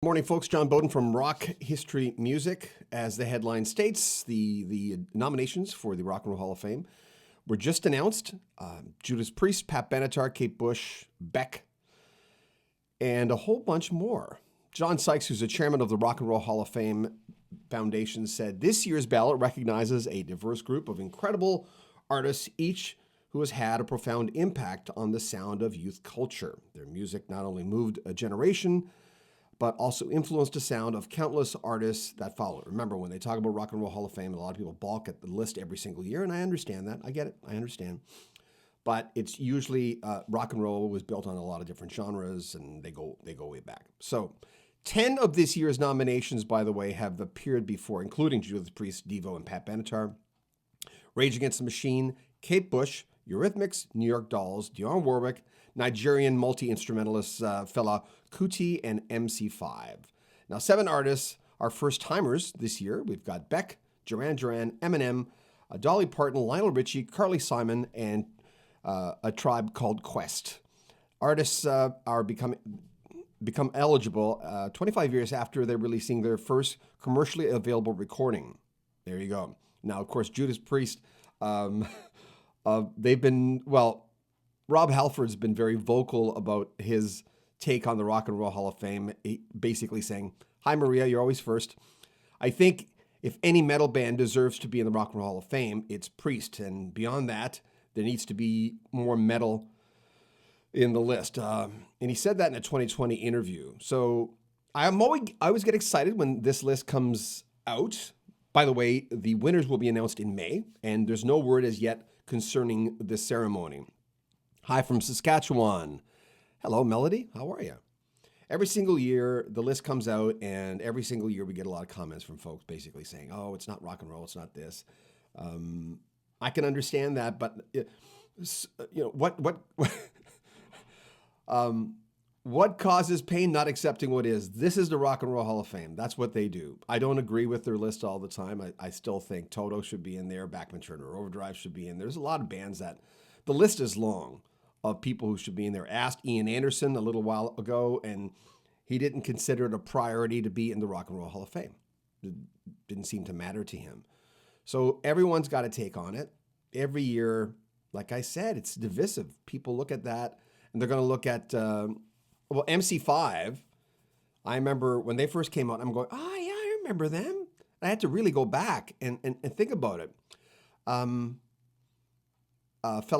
Morning, folks. John Bowden from Rock History Music. As the headline states, the nominations for the Rock and Roll Hall of Fame were just announced. Judas Priest, Pat Benatar, Kate Bush, Beck, and a whole bunch more. John Sykes, who's the chairman of the Rock and Roll Hall of Fame Foundation, said this year's ballot recognizes a diverse group of incredible artists, each who has had a profound impact on the sound of youth culture. Their music not only moved a generation, but also influenced the sound of countless artists that followed. Remember, when they talk about Rock and Roll Hall of Fame, a lot of people balk at the list every single year, and I understand that. I get it. I understand. But it's usually rock and roll was built on a lot of different genres, and they go way back. So 10 of this year's nominations, by the way, have appeared before, including Judas Priest, Devo, and Pat Benatar, Rage Against the Machine, Kate Bush, Eurythmics, New York Dolls, Dionne Warwick, Nigerian multi-instrumentalist Fela Kuti, and MC5. Now, 7 artists are first-timers this year. We've got Beck, Duran Duran, Eminem, Dolly Parton, Lionel Richie, Carly Simon, and A Tribe Called Quest. Artists are become eligible 25 years after they're releasing their first commercially available recording. There you go. Now, of course, Judas Priest, they've been, Rob Halford's been very vocal about his take on the Rock and Roll Hall of Fame, basically saying, "Hi, Maria, you're always first." I think if any metal band deserves to be in the Rock and Roll Hall of Fame, it's Priest. And beyond that, there needs to be more metal in the list. And he said that in a 2020 interview. So I always get excited when this list comes out. By the way, the winners will be announced in May, and there's no word as yet concerning the ceremony. Hi from Saskatchewan. Hello, Melody. How are you? Every single year, the list comes out, and every single year we get a lot of comments from folks basically saying, "Oh, it's not rock and roll, it's not this." I can understand that, but what causes pain? Not accepting what is. This is the Rock and Roll Hall of Fame. That's what they do. I don't agree with their list all the time. I still think Toto should be in there. Backman Turner Overdrive should be in there. There's a lot of bands that the list is long of people who should be in there. Asked Ian Anderson a little while ago, and he didn't consider it a priority to be in the Rock and Roll Hall of Fame. It didn't seem to matter to him. So everyone's got a take on it. Every year, like I said, it's divisive. People look at that, and they're going to look at, MC5. I remember when they first came out, I'm going, "Oh, yeah, I remember them." I had to really go back and think about it. Fela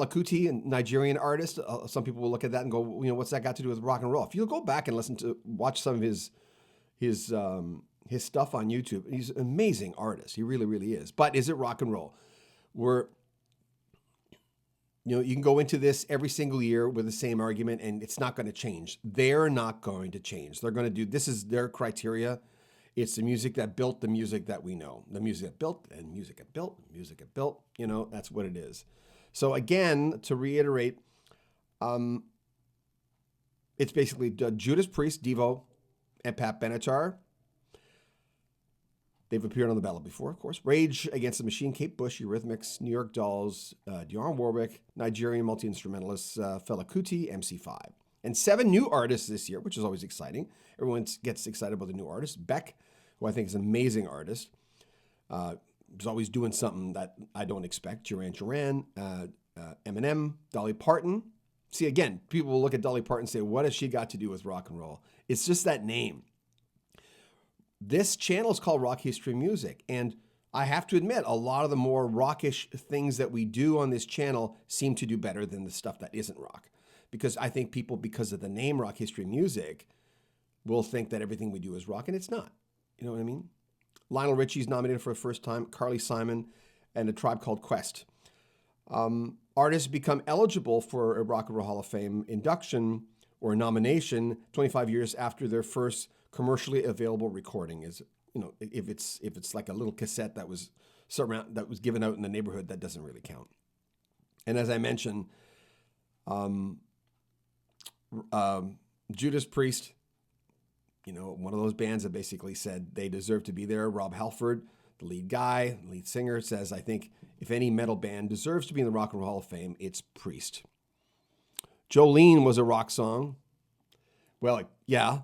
Kuti, a Nigerian artist. Some people will look at that and go, "What's that got to do with rock and roll?" If you go back and watch some of his stuff on YouTube, he's an amazing artist. He really, really is. But is it rock and roll? You can go into this every single year with the same argument, and it's not going to change. They're not going to change. They're going to do, this is their criteria. It's the music that built the music that we know. The music that built and music that built, music that built, that's what it is. So again, to reiterate, it's basically Judas Priest, Devo, and Pat Benatar. They've appeared on the ballot before, of course. Rage Against the Machine, Kate Bush, Eurythmics, New York Dolls, Dionne Warwick, Nigerian multi-instrumentalist Fela Kuti, MC5. And 7 new artists this year, which is always exciting. Everyone gets excited about the new artists. Beck, who I think is an amazing artist, is always doing something that I don't expect. Duran Duran, Eminem, Dolly Parton. See, again, people will look at Dolly Parton and say, "What has she got to do with rock and roll?" It's just that name. This channel is called Rock History Music, and I have to admit, a lot of the more rockish things that we do on this channel seem to do better than the stuff that isn't rock. Because I think people, because of the name Rock History Music, will think that everything we do is rock, and it's not. You know what I mean? Lionel Richie's nominated for the first time, Carly Simon, and A Tribe Called Quest. Artists become eligible for a Rock and Roll Hall of Fame induction or nomination 25 years after their first commercially available recording. Is if it's like a little cassette that was given out in the neighborhood, that doesn't really count. And as I mentioned, Judas Priest, one of those bands that basically said they deserve to be there. Rob Halford, the lead singer, says, "I think if any metal band deserves to be in the Rock and Roll Hall of Fame, it's Priest." Jolene was a rock song. Well, yeah.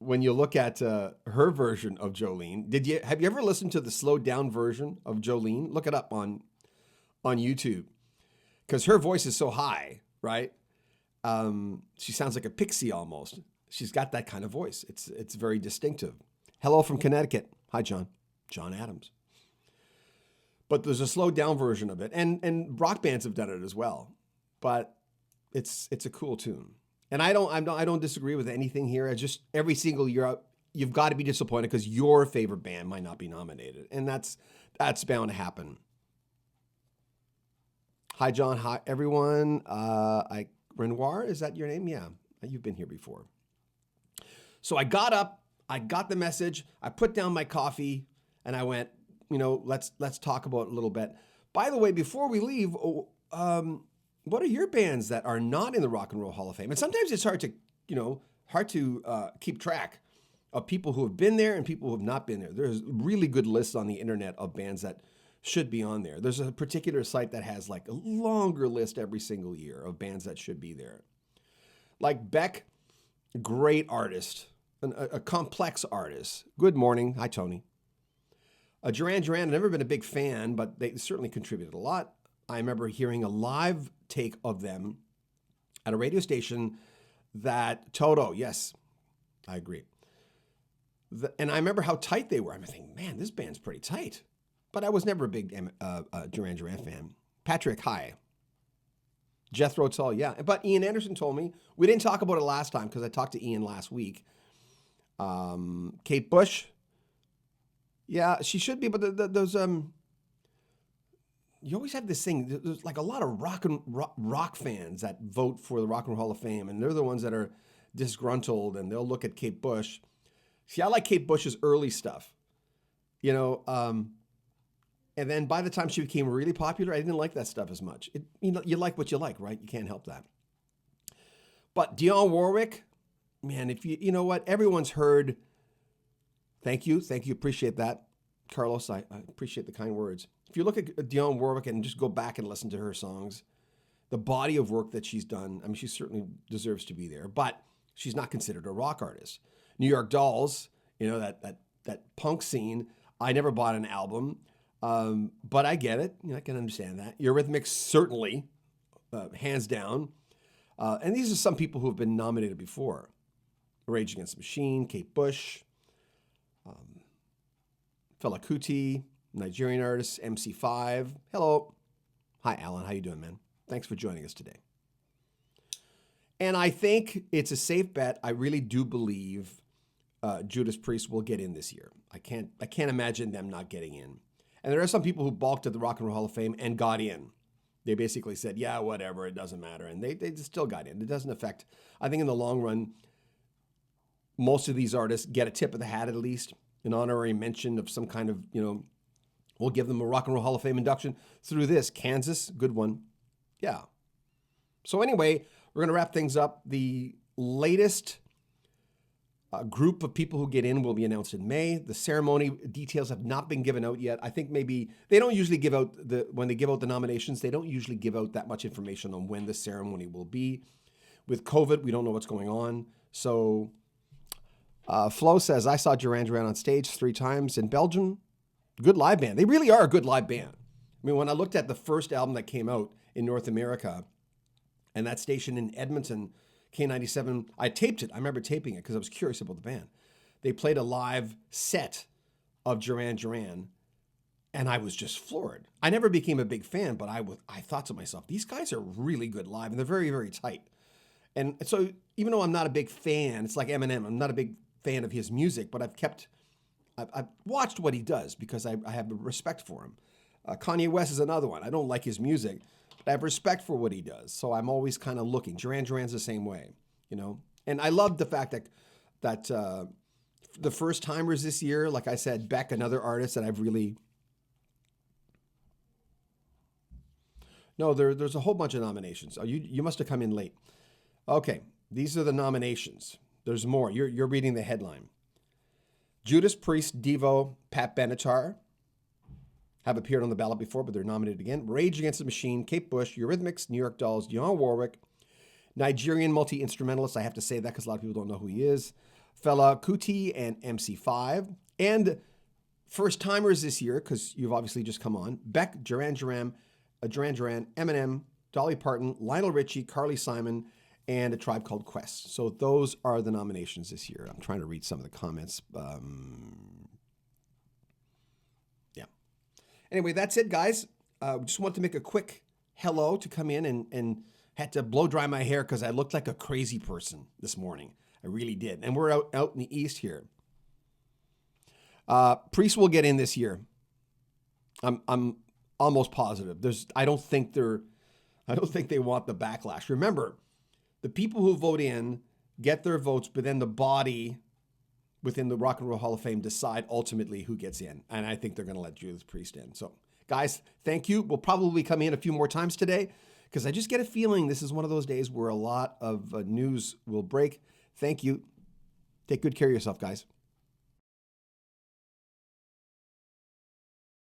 when you look at her version of Jolene, have you ever listened to the slowed down version of Jolene? Look it up on YouTube, because her voice is so high, right? She sounds like a pixie almost. She's got that kind of voice. It's very distinctive. Hello from Connecticut. Hi, John. John Adams. But there's a slowed down version of it, and rock bands have done it as well. But it's a cool tune, and I don't disagree with anything here. I just, every single year you've got to be disappointed because your favorite band might not be nominated, and that's bound to happen. Hi, John. Hi, everyone. Renoir, is that your name? Yeah, you've been here before. So I got up, I got the message, I put down my coffee, and I went, let's talk about it a little bit. By the way, before we leave, what are your bands that are not in the Rock and Roll Hall of Fame? And sometimes it's hard to keep track of people who have been there and people who have not been there. There's really good lists on the internet of bands that should be on there. There's a particular site that has like a longer list every single year of bands that should be there. Like Beck, great artist, a complex artist. Good morning. Hi, Tony. Duran Duran, I've never been a big fan, but they certainly contributed a lot. I remember hearing a live take of them at a radio station that Toto, yes, I agree. And I remember how tight they were. I'm thinking, man, this band's pretty tight. But I was never a big Duran Duran fan. Patrick, hi. Jethro Tull, yeah. But Ian Anderson told me, we didn't talk about it last time because I talked to Ian last week. Kate Bush, yeah, she should be, but those you always have this thing. There's like a lot of rock fans that vote for the Rock and Roll Hall of Fame, and they're the ones that are disgruntled, and they'll look at Kate Bush. See, I like Kate Bush's early stuff, and then by the time she became really popular, I didn't like that stuff as much. You like what you like, right? You can't help that. But Dionne Warwick, man, if you know what, everyone's heard. Thank you, appreciate that, Carlos. I appreciate the kind words. If you look at Dionne Warwick and just go back and listen to her songs, the body of work that she's done, I mean, she certainly deserves to be there, but she's not considered a rock artist. New York Dolls, that punk scene, I never bought an album, but I get it. I can understand that. Eurythmics, certainly, hands down. And these are some people who have been nominated before. Rage Against the Machine, Kate Bush, Fela Kuti, Nigerian artist, MC5. Hello. Hi, Alan. How you doing, man? Thanks for joining us today. And I think it's a safe bet. I really do believe Judas Priest will get in this year. I can't imagine them not getting in. And there are some people who balked at the Rock and Roll Hall of Fame and got in. They basically said, yeah, whatever, it doesn't matter. And they still got in. It doesn't affect, I think in the long run, most of these artists get a tip of the hat at least, an honorary mention of some kind of, we'll give them a Rock and Roll Hall of Fame induction through this. Kansas, good one. Yeah. So anyway, we're going to wrap things up. The latest group of people who get in will be announced in May. The ceremony details have not been given out yet. I think maybe they don't usually give out when they give out the nominations, they don't usually give out that much information on when the ceremony will be. With COVID, we don't know what's going on. So Flo says, I saw Duran Duran on stage 3 times in Belgium. Good live band. They really are a good live band. I mean, when I looked at the first album that came out in North America, and that station in Edmonton, K97, I taped it. I remember taping it because I was curious about the band. They played a live set of Duran Duran, and I was just floored. I never became a big fan, but I thought to myself, these guys are really good live, and they're very, very tight. And so even though I'm not a big fan, it's like Eminem, I'm not a big fan of his music, but I've watched what he does because I have respect for him. Kanye West is another one. I don't like his music, but I have respect for what he does. So I'm always kind of looking. Duran Duran's the same way, And I love the fact that the first timers this year, like I said, Beck, another artist that I've really... No, there's a whole bunch of nominations. Oh, you must have come in late. Okay, these are the nominations. There's more. You're reading the headline. Judas Priest, Devo, Pat Benatar have appeared on the ballot before, but they're nominated again. Rage Against the Machine, Kate Bush, Eurythmics, New York Dolls, Dionne Warwick, Nigerian multi-instrumentalist. I have to say that because a lot of people don't know who he is. Fela Kuti and MC5. And first-timers this year, because you've obviously just come on, Beck, Duran Duran, Eminem, Dolly Parton, Lionel Richie, Carly Simon, and A Tribe Called Quest. So those are the nominations this year. I'm trying to read some of the comments. Yeah. Anyway, that's it, guys. Just want to make a quick hello to come in and had to blow dry my hair because I looked like a crazy person this morning. I really did. And we're out in the East here. Priest will get in this year. I'm almost positive. I don't think they want the backlash. Remember, the people who vote in get their votes, but then the body within the Rock and Roll Hall of Fame decide ultimately who gets in. And I think they're going to let Judas Priest in. So, guys, thank you. We'll probably come in a few more times today because I just get a feeling this is one of those days where a lot of news will break. Thank you. Take good care of yourself, guys.